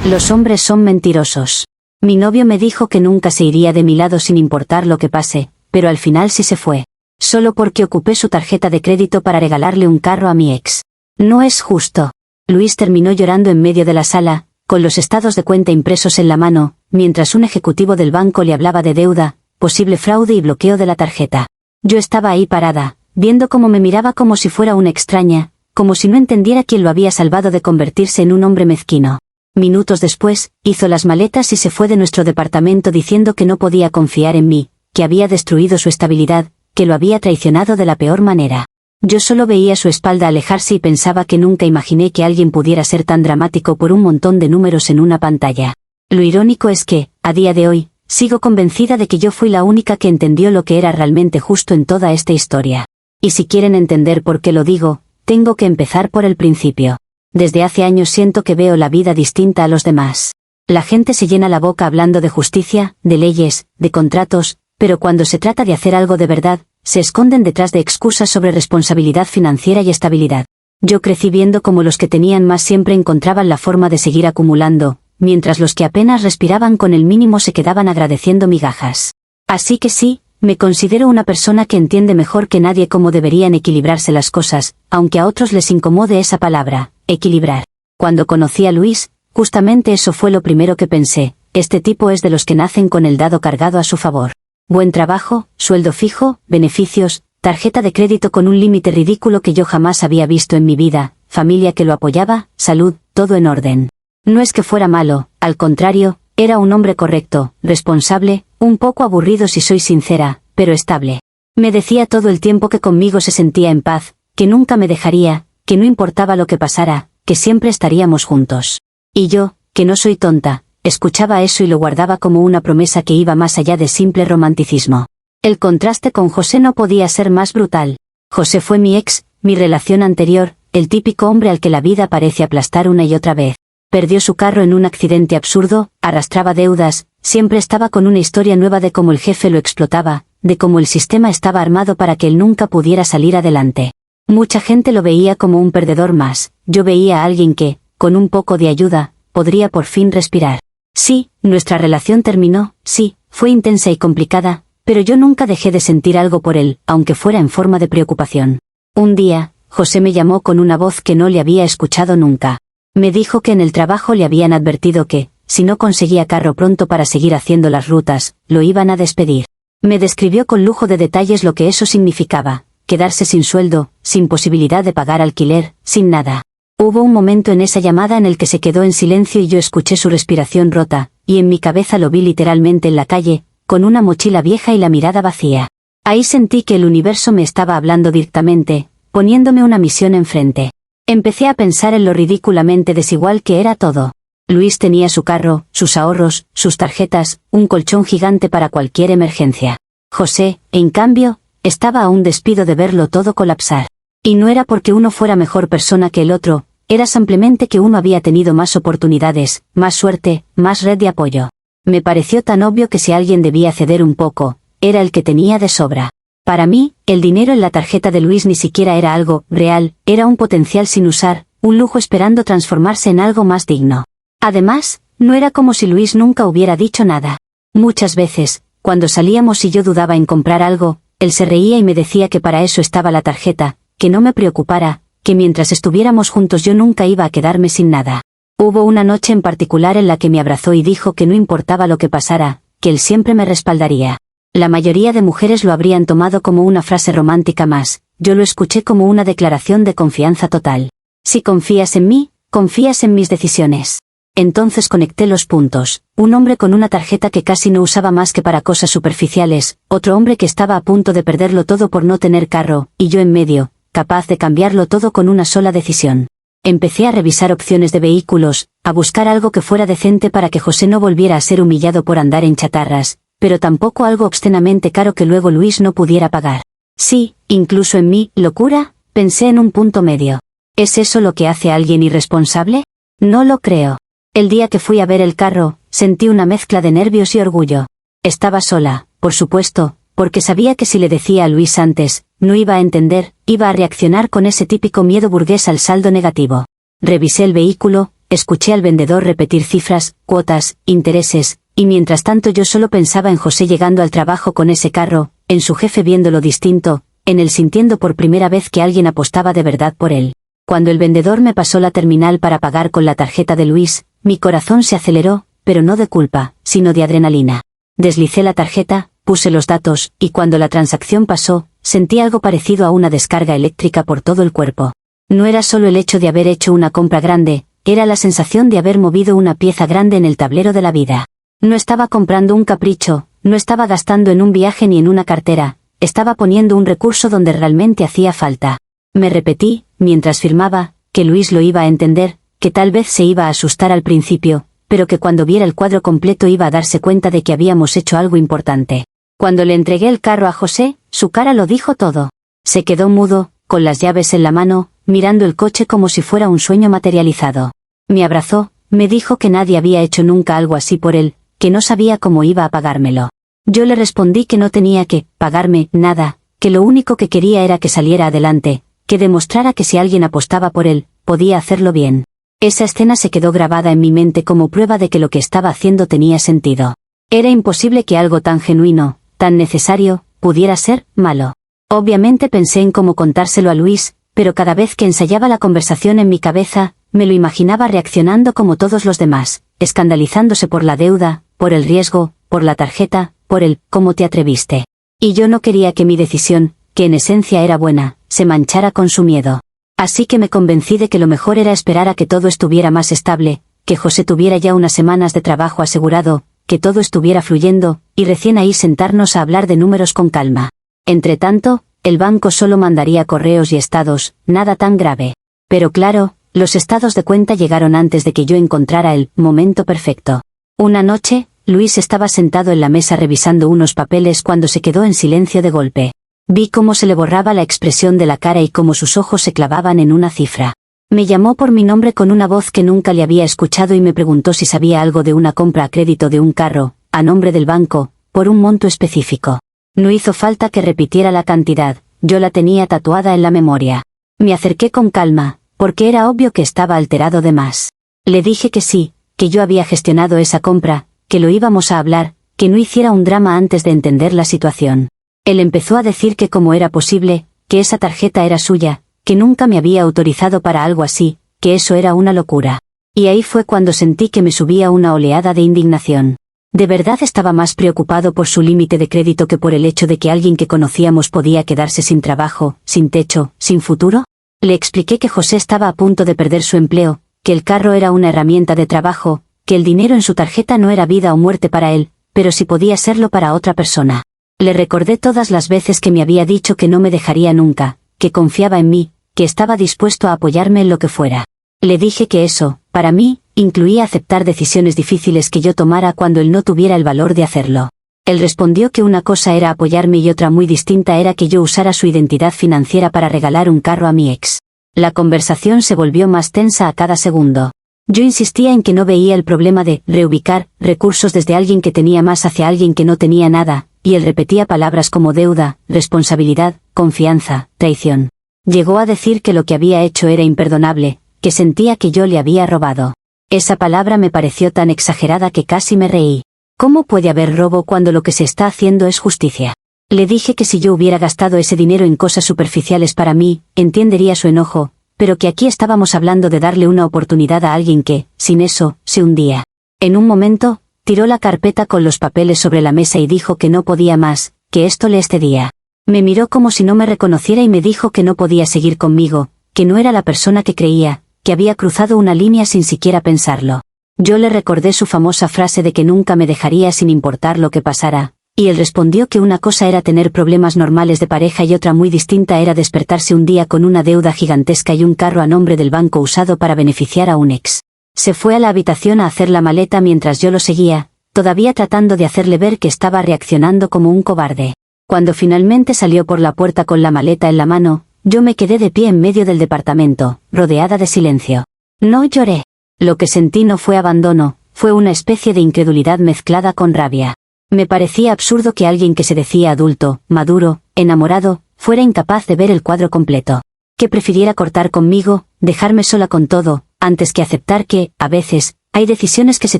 Los hombres son mentirosos. Mi novio me dijo que nunca se iría de mi lado sin importar lo que pase, pero al final sí se fue. Solo porque ocupé su tarjeta de crédito para regalarle un carro a mi ex. No es justo. Luis terminó llorando en medio de la sala, con los estados de cuenta impresos en la mano, mientras un ejecutivo del banco le hablaba de deuda, posible fraude y bloqueo de la tarjeta. Yo estaba ahí parada, viendo cómo me miraba como si fuera una extraña, como si no entendiera quién lo había salvado de convertirse en un hombre mezquino. Minutos después, hizo las maletas y se fue de nuestro departamento diciendo que no podía confiar en mí, que había destruido su estabilidad, que lo había traicionado de la peor manera. Yo solo veía su espalda alejarse y pensaba que nunca imaginé que alguien pudiera ser tan dramático por un montón de números en una pantalla. Lo irónico es que, a día de hoy, sigo convencida de que yo fui la única que entendió lo que era realmente justo en toda esta historia. Y si quieren entender por qué lo digo, tengo que empezar por el principio. Desde hace años siento que veo la vida distinta a los demás. La gente se llena la boca hablando de justicia, de leyes, de contratos, pero cuando se trata de hacer algo de verdad, se esconden detrás de excusas sobre responsabilidad financiera y estabilidad. Yo crecí viendo cómo los que tenían más siempre encontraban la forma de seguir acumulando, mientras los que apenas respiraban con el mínimo se quedaban agradeciendo migajas. Así que sí, me considero una persona que entiende mejor que nadie cómo deberían equilibrarse las cosas, aunque a otros les incomode esa palabra, equilibrar. Cuando conocí a Luis, justamente eso fue lo primero que pensé, este tipo es de los que nacen con el dado cargado a su favor. Buen trabajo, sueldo fijo, beneficios, tarjeta de crédito con un límite ridículo que yo jamás había visto en mi vida, familia que lo apoyaba, salud, todo en orden. No es que fuera malo, al contrario, era un hombre correcto, responsable, un poco aburrido si soy sincera, pero estable. Me decía todo el tiempo que conmigo se sentía en paz, que nunca me dejaría, que no importaba lo que pasara, que siempre estaríamos juntos. Y yo, que no soy tonta, escuchaba eso y lo guardaba como una promesa que iba más allá de simple romanticismo. El contraste con José no podía ser más brutal. José fue mi ex, mi relación anterior, el típico hombre al que la vida parece aplastar una y otra vez. Perdió su carro en un accidente absurdo, arrastraba deudas, siempre estaba con una historia nueva de cómo el jefe lo explotaba, de cómo el sistema estaba armado para que él nunca pudiera salir adelante. Mucha gente lo veía como un perdedor más, yo veía a alguien que, con un poco de ayuda, podría por fin respirar. Sí, nuestra relación terminó, sí, fue intensa y complicada, pero yo nunca dejé de sentir algo por él, aunque fuera en forma de preocupación. Un día, José me llamó con una voz que no le había escuchado nunca. Me dijo que en el trabajo le habían advertido que, si no conseguía carro pronto para seguir haciendo las rutas, lo iban a despedir. Me describió con lujo de detalles lo que eso significaba, quedarse sin sueldo, sin posibilidad de pagar alquiler, sin nada. Hubo un momento en esa llamada en el que se quedó en silencio y yo escuché su respiración rota, y en mi cabeza lo vi literalmente en la calle, con una mochila vieja y la mirada vacía. Ahí sentí que el universo me estaba hablando directamente, poniéndome una misión enfrente. Empecé a pensar en lo ridículamente desigual que era todo. Luis tenía su carro, sus ahorros, sus tarjetas, un colchón gigante para cualquier emergencia. José, en cambio, estaba a un despido de verlo todo colapsar. Y no era porque uno fuera mejor persona que el otro, era simplemente que uno había tenido más oportunidades, más suerte, más red de apoyo. Me pareció tan obvio que si alguien debía ceder un poco, era el que tenía de sobra. Para mí, el dinero en la tarjeta de Luis ni siquiera era algo real, era un potencial sin usar, un lujo esperando transformarse en algo más digno. Además, no era como si Luis nunca hubiera dicho nada. Muchas veces, cuando salíamos y yo dudaba en comprar algo, él se reía y me decía que para eso estaba la tarjeta, que no me preocupara, que mientras estuviéramos juntos yo nunca iba a quedarme sin nada. Hubo una noche en particular en la que me abrazó y dijo que no importaba lo que pasara, que él siempre me respaldaría. La mayoría de mujeres lo habrían tomado como una frase romántica más, yo lo escuché como una declaración de confianza total. Si confías en mí, confías en mis decisiones. Entonces conecté los puntos, un hombre con una tarjeta que casi no usaba más que para cosas superficiales, otro hombre que estaba a punto de perderlo todo por no tener carro, y yo en medio, capaz de cambiarlo todo con una sola decisión. Empecé a revisar opciones de vehículos, a buscar algo que fuera decente para que José no volviera a ser humillado por andar en chatarras, pero tampoco algo obscenamente caro que luego Luis no pudiera pagar. Sí, incluso en mi locura, pensé en un punto medio. ¿Es eso lo que hace a alguien irresponsable? No lo creo. El día que fui a ver el carro, sentí una mezcla de nervios y orgullo. Estaba sola, por supuesto, porque sabía que si le decía a Luis antes, no iba a entender, iba a reaccionar con ese típico miedo burgués al saldo negativo. Revisé el vehículo, escuché al vendedor repetir cifras, cuotas, intereses, y mientras tanto yo solo pensaba en José llegando al trabajo con ese carro, en su jefe viéndolo distinto, en él sintiendo por primera vez que alguien apostaba de verdad por él. Cuando el vendedor me pasó la terminal para pagar con la tarjeta de Luis, mi corazón se aceleró, pero no de culpa, sino de adrenalina. Deslicé la tarjeta, puse los datos, y cuando la transacción pasó, sentí algo parecido a una descarga eléctrica por todo el cuerpo. No era solo el hecho de haber hecho una compra grande, era la sensación de haber movido una pieza grande en el tablero de la vida. No estaba comprando un capricho, no estaba gastando en un viaje ni en una cartera, estaba poniendo un recurso donde realmente hacía falta. Me repetí, mientras firmaba, que Luis lo iba a entender, que tal vez se iba a asustar al principio, pero que cuando viera el cuadro completo iba a darse cuenta de que habíamos hecho algo importante. Cuando le entregué el carro a José, su cara lo dijo todo. Se quedó mudo, con las llaves en la mano, mirando el coche como si fuera un sueño materializado. Me abrazó, me dijo que nadie había hecho nunca algo así por él, que no sabía cómo iba a pagármelo. Yo le respondí que no tenía que pagarme nada, que lo único que quería era que saliera adelante, que demostrara que si alguien apostaba por él, podía hacerlo bien. Esa escena se quedó grabada en mi mente como prueba de que lo que estaba haciendo tenía sentido. Era imposible que algo tan genuino, tan necesario, pudiera ser malo. Obviamente pensé en cómo contárselo a Luis, pero cada vez que ensayaba la conversación en mi cabeza, me lo imaginaba reaccionando como todos los demás, escandalizándose por la deuda, por el riesgo, por la tarjeta, por el «¿cómo te atreviste?». Y yo no quería que mi decisión, que en esencia era buena, se manchara con su miedo. Así que me convencí de que lo mejor era esperar a que todo estuviera más estable, que José tuviera ya unas semanas de trabajo asegurado, que todo estuviera fluyendo, y recién ahí sentarnos a hablar de números con calma. Entretanto, el banco solo mandaría correos y estados, nada tan grave. Pero claro, los estados de cuenta llegaron antes de que yo encontrara el momento perfecto. Una noche, Luis estaba sentado en la mesa revisando unos papeles cuando se quedó en silencio de golpe. Vi cómo se le borraba la expresión de la cara y cómo sus ojos se clavaban en una cifra. Me llamó por mi nombre con una voz que nunca le había escuchado y me preguntó si sabía algo de una compra a crédito de un carro, a nombre del banco, por un monto específico. No hizo falta que repitiera la cantidad, yo la tenía tatuada en la memoria. Me acerqué con calma, porque era obvio que estaba alterado de más. Le dije que sí, que yo había gestionado esa compra, que lo íbamos a hablar, que no hiciera un drama antes de entender la situación. Él empezó a decir que cómo era posible, que esa tarjeta era suya, que nunca me había autorizado para algo así, que eso era una locura. Y ahí fue cuando sentí que me subía una oleada de indignación. ¿De verdad estaba más preocupado por su límite de crédito que por el hecho de que alguien que conocíamos podía quedarse sin trabajo, sin techo, sin futuro? Le expliqué que José estaba a punto de perder su empleo, que el carro era una herramienta de trabajo, que el dinero en su tarjeta no era vida o muerte para él, pero sí podía serlo para otra persona. Le recordé todas las veces que me había dicho que no me dejaría nunca, que confiaba en mí, que estaba dispuesto a apoyarme en lo que fuera. Le dije que eso, para mí, incluía aceptar decisiones difíciles que yo tomara cuando él no tuviera el valor de hacerlo. Él respondió que una cosa era apoyarme y otra muy distinta era que yo usara su identidad financiera para regalar un carro a mi ex. La conversación se volvió más tensa a cada segundo. Yo insistía en que no veía el problema de reubicar recursos desde alguien que tenía más hacia alguien que no tenía nada, y él repetía palabras como deuda, responsabilidad, confianza, traición. Llegó a decir que lo que había hecho era imperdonable, que sentía que yo le había robado. Esa palabra me pareció tan exagerada que casi me reí. ¿Cómo puede haber robo cuando lo que se está haciendo es justicia? Le dije que si yo hubiera gastado ese dinero en cosas superficiales para mí, entendería su enojo, pero que aquí estábamos hablando de darle una oportunidad a alguien que, sin eso, se hundía. En un momento, tiró la carpeta con los papeles sobre la mesa y dijo que no podía más, que esto le excedía. Me miró como si no me reconociera y me dijo que no podía seguir conmigo, que no era la persona que creía, que había cruzado una línea sin siquiera pensarlo. Yo le recordé su famosa frase de que nunca me dejaría sin importar lo que pasara, y él respondió que una cosa era tener problemas normales de pareja y otra muy distinta era despertarse un día con una deuda gigantesca y un carro a nombre del banco usado para beneficiar a un ex. Se fue a la habitación a hacer la maleta mientras yo lo seguía, todavía tratando de hacerle ver que estaba reaccionando como un cobarde. Cuando finalmente salió por la puerta con la maleta en la mano, yo me quedé de pie en medio del departamento, rodeada de silencio. No lloré. Lo que sentí no fue abandono, fue una especie de incredulidad mezclada con rabia. Me parecía absurdo que alguien que se decía adulto, maduro, enamorado, fuera incapaz de ver el cuadro completo. Que prefiriera cortar conmigo, dejarme sola con todo, antes que aceptar que, a veces, hay decisiones que se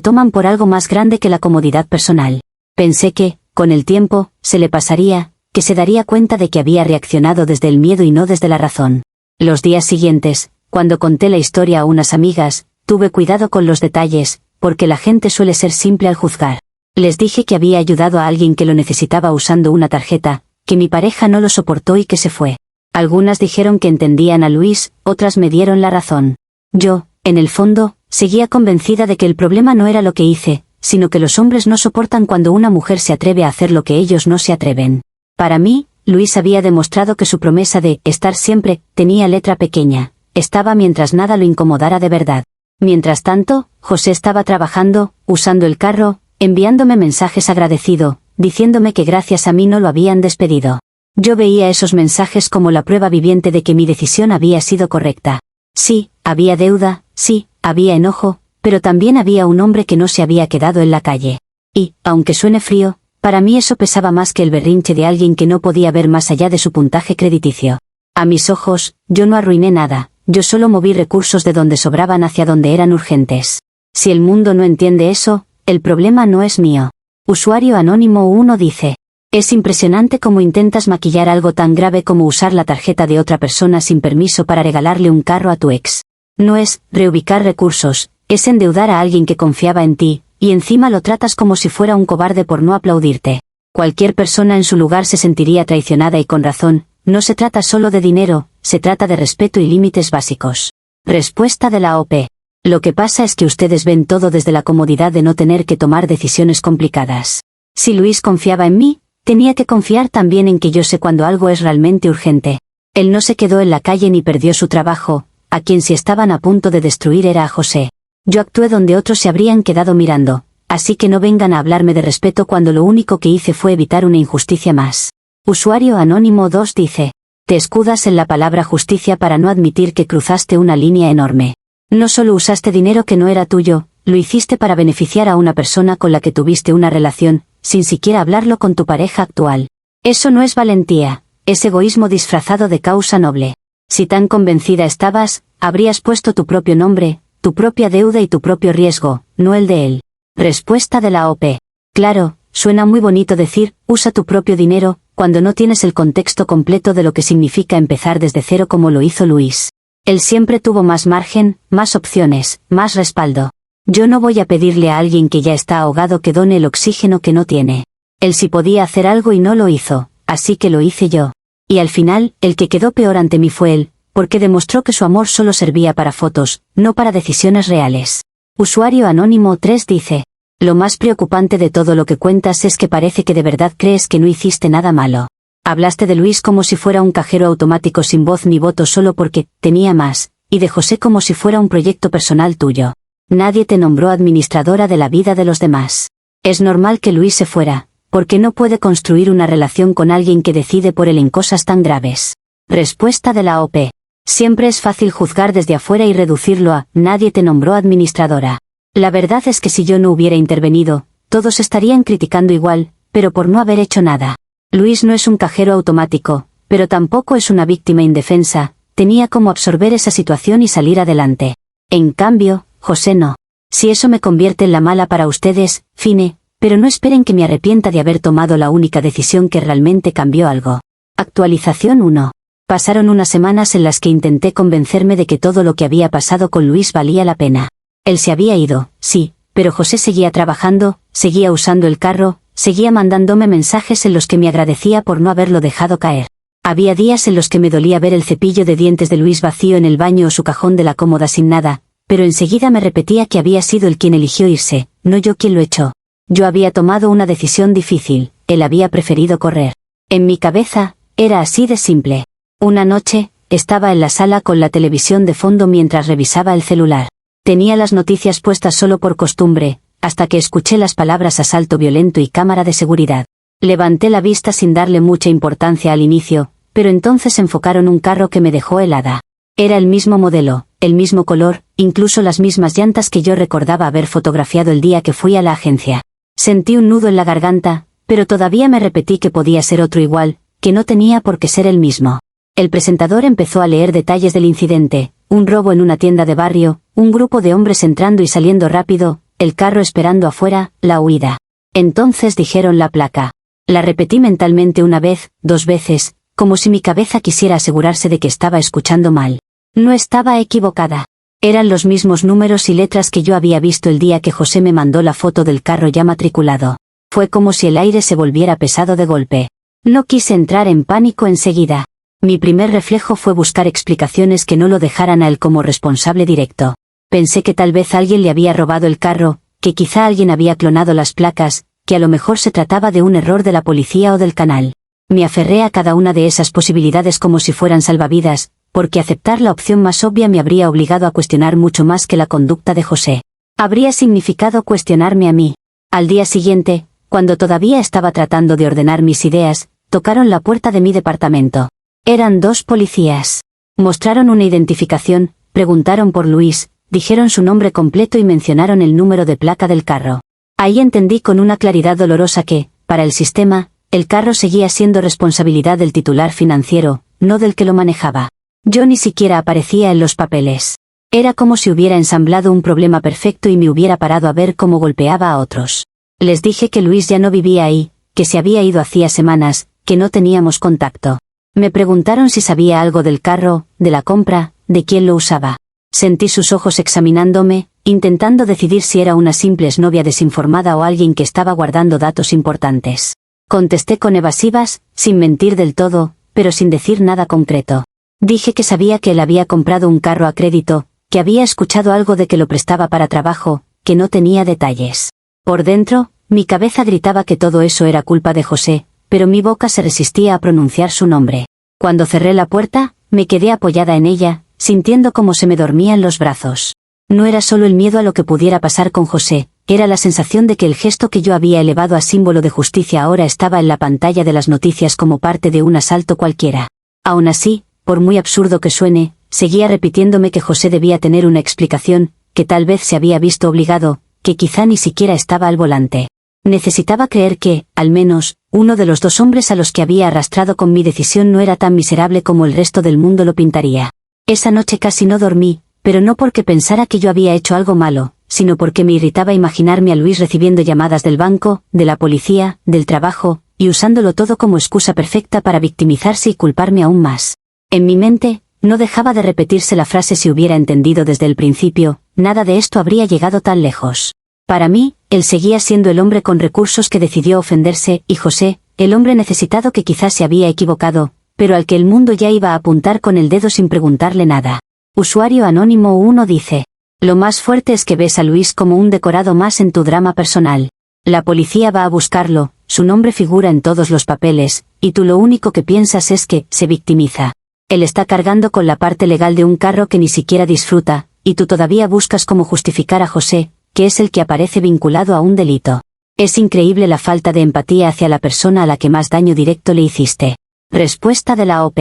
toman por algo más grande que la comodidad personal. Pensé que, con el tiempo, se le pasaría, que se daría cuenta de que había reaccionado desde el miedo y no desde la razón. Los días siguientes, cuando conté la historia a unas amigas, tuve cuidado con los detalles, porque la gente suele ser simple al juzgar. Les dije que había ayudado a alguien que lo necesitaba usando una tarjeta, que mi pareja no lo soportó y que se fue. Algunas dijeron que entendían a Luis, otras me dieron la razón. Yo, en el fondo, seguía convencida de que el problema no era lo que hice, sino que los hombres no soportan cuando una mujer se atreve a hacer lo que ellos no se atreven. Para mí, Luis había demostrado que su promesa de estar siempre tenía letra pequeña. Estaba mientras nada lo incomodara de verdad. Mientras tanto, José estaba trabajando, usando el carro, enviándome mensajes agradecido, diciéndome que gracias a mí no lo habían despedido. Yo veía esos mensajes como la prueba viviente de que mi decisión había sido correcta. Sí, había deuda, sí, había enojo, pero también había un hombre que no se había quedado en la calle. Y, aunque suene frío, para mí eso pesaba más que el berrinche de alguien que no podía ver más allá de su puntaje crediticio. A mis ojos, yo no arruiné nada, yo solo moví recursos de donde sobraban hacia donde eran urgentes. Si el mundo no entiende eso, el problema no es mío. Usuario anónimo 1 dice: es impresionante cómo intentas maquillar algo tan grave como usar la tarjeta de otra persona sin permiso para regalarle un carro a tu ex. No es reubicar recursos, es endeudar a alguien que confiaba en ti, y encima lo tratas como si fuera un cobarde por no aplaudirte. Cualquier persona en su lugar se sentiría traicionada y con razón. No se trata solo de dinero, se trata de respeto y límites básicos. Respuesta de la OP. Lo que pasa es que ustedes ven todo desde la comodidad de no tener que tomar decisiones complicadas. Si Luis confiaba en mí, tenía que confiar también en que yo sé cuando algo es realmente urgente. Él no se quedó en la calle ni perdió su trabajo, a quien si estaban a punto de destruir era a José. Yo actué donde otros se habrían quedado mirando, así que no vengan a hablarme de respeto cuando lo único que hice fue evitar una injusticia más. Usuario anónimo 2 dice: te escudas en la palabra justicia para no admitir que cruzaste una línea enorme. No solo usaste dinero que no era tuyo, lo hiciste para beneficiar a una persona con la que tuviste una relación, sin siquiera hablarlo con tu pareja actual. Eso no es valentía, es egoísmo disfrazado de causa noble. Si tan convencida estabas, habrías puesto tu propio nombre, tu propia deuda y tu propio riesgo, no el de él. Respuesta de la OP. Claro, suena muy bonito decir, usa tu propio dinero, cuando no tienes el contexto completo de lo que significa empezar desde cero como lo hizo Luis. Él siempre tuvo más margen, más opciones, más respaldo. Yo no voy a pedirle a alguien que ya está ahogado que done el oxígeno que no tiene. Él sí podía hacer algo y no lo hizo, así que lo hice yo. Y al final, el que quedó peor ante mí fue él, porque demostró que su amor solo servía para fotos, no para decisiones reales. Usuario anónimo 3 dice: lo más preocupante de todo lo que cuentas es que parece que de verdad crees que no hiciste nada malo. Hablaste de Luis como si fuera un cajero automático sin voz ni voto solo porque tenía más, y de José como si fuera un proyecto personal tuyo. Nadie te nombró administradora de la vida de los demás. Es normal que Luis se fuera, porque no puede construir una relación con alguien que decide por él en cosas tan graves. Respuesta de la OP. Siempre es fácil juzgar desde afuera y reducirlo a nadie te nombró administradora. La verdad es que si yo no hubiera intervenido, todos estarían criticando igual, pero por no haber hecho nada. Luis no es un cajero automático, pero tampoco es una víctima indefensa, tenía como absorber esa situación y salir adelante. En cambio, José no. Si eso me convierte en la mala para ustedes, fine, pero no esperen que me arrepienta de haber tomado la única decisión que realmente cambió algo. Actualización 1. Pasaron unas semanas en las que intenté convencerme de que todo lo que había pasado con Luis valía la pena. Él se había ido, sí, pero José seguía trabajando, seguía usando el carro, seguía mandándome mensajes en los que me agradecía por no haberlo dejado caer. Había días en los que me dolía ver el cepillo de dientes de Luis vacío en el baño o su cajón de la cómoda sin nada, pero enseguida me repetía que había sido él quien eligió irse, no yo quien lo echó. Yo había tomado una decisión difícil, él había preferido correr. En mi cabeza, era así de simple. Una noche, estaba en la sala con la televisión de fondo mientras revisaba el celular. Tenía las noticias puestas solo por costumbre, hasta que escuché las palabras asalto violento y cámara de seguridad. Levanté la vista sin darle mucha importancia al inicio, pero entonces enfocaron un carro que me dejó helada. Era el mismo modelo, el mismo color, incluso las mismas llantas que yo recordaba haber fotografiado el día que fui a la agencia. Sentí un nudo en la garganta, pero todavía me repetí que podía ser otro igual, que no tenía por qué ser el mismo. El presentador empezó a leer detalles del incidente, un robo en una tienda de barrio, un grupo de hombres entrando y saliendo rápido, el carro esperando afuera, la huida. Entonces dijeron la placa. La repetí mentalmente una vez, 2 veces, como si mi cabeza quisiera asegurarse de que estaba escuchando mal. No estaba equivocada. Eran los mismos números y letras que yo había visto el día que José me mandó la foto del carro ya matriculado. Fue como si el aire se volviera pesado de golpe. No quise entrar en pánico enseguida. Mi primer reflejo fue buscar explicaciones que no lo dejaran a él como responsable directo. Pensé que tal vez alguien le había robado el carro, que quizá alguien había clonado las placas, que a lo mejor se trataba de un error de la policía o del canal. Me aferré a cada una de esas posibilidades como si fueran salvavidas, porque aceptar la opción más obvia me habría obligado a cuestionar mucho más que la conducta de José. Habría significado cuestionarme a mí. Al día siguiente, cuando todavía estaba tratando de ordenar mis ideas, tocaron la puerta de mi departamento. Eran 2 policías. Mostraron una identificación, preguntaron por Luis, dijeron su nombre completo y mencionaron el número de placa del carro. Ahí entendí con una claridad dolorosa que, para el sistema, el carro seguía siendo responsabilidad del titular financiero, no del que lo manejaba. Yo ni siquiera aparecía en los papeles. Era como si hubiera ensamblado un problema perfecto y me hubiera parado a ver cómo golpeaba a otros. Les dije que Luis ya no vivía ahí, que se había ido hacía semanas, que no teníamos contacto. Me preguntaron si sabía algo del carro, de la compra, de quién lo usaba. Sentí sus ojos examinándome, intentando decidir si era una simple exnovia desinformada o alguien que estaba guardando datos importantes. Contesté con evasivas, sin mentir del todo, pero sin decir nada concreto. Dije que sabía que él había comprado un carro a crédito, que había escuchado algo de que lo prestaba para trabajo, que no tenía detalles. Por dentro, mi cabeza gritaba que todo eso era culpa de José, pero mi boca se resistía a pronunciar su nombre. Cuando cerré la puerta, me quedé apoyada en ella, sintiendo cómo se me dormían los brazos. No era solo el miedo a lo que pudiera pasar con José, era la sensación de que el gesto que yo había elevado a símbolo de justicia ahora estaba en la pantalla de las noticias como parte de un asalto cualquiera. Aún así, por muy absurdo que suene, seguía repitiéndome que José debía tener una explicación, que tal vez se había visto obligado, que quizá ni siquiera estaba al volante. Necesitaba creer que, al menos, uno de los 2 hombres a los que había arrastrado con mi decisión no era tan miserable como el resto del mundo lo pintaría. Esa noche casi no dormí, pero no porque pensara que yo había hecho algo malo, sino porque me irritaba imaginarme a Luis recibiendo llamadas del banco, de la policía, del trabajo, y usándolo todo como excusa perfecta para victimizarse y culparme aún más. En mi mente, no dejaba de repetirse la frase si hubiera entendido desde el principio, nada de esto habría llegado tan lejos. Para mí, él seguía siendo el hombre con recursos que decidió ofenderse, y José, el hombre necesitado que quizás se había equivocado, pero al que el mundo ya iba a apuntar con el dedo sin preguntarle nada. Usuario anónimo 1 dice: lo más fuerte es que ves a Luis como un decorado más en tu drama personal. La policía va a buscarlo, su nombre figura en todos los papeles, y tú lo único que piensas es que se victimiza. Él está cargando con la parte legal de un carro que ni siquiera disfruta, y tú todavía buscas cómo justificar a José, que es el que aparece vinculado a un delito. Es increíble la falta de empatía hacia la persona a la que más daño directo le hiciste. Respuesta de la OP.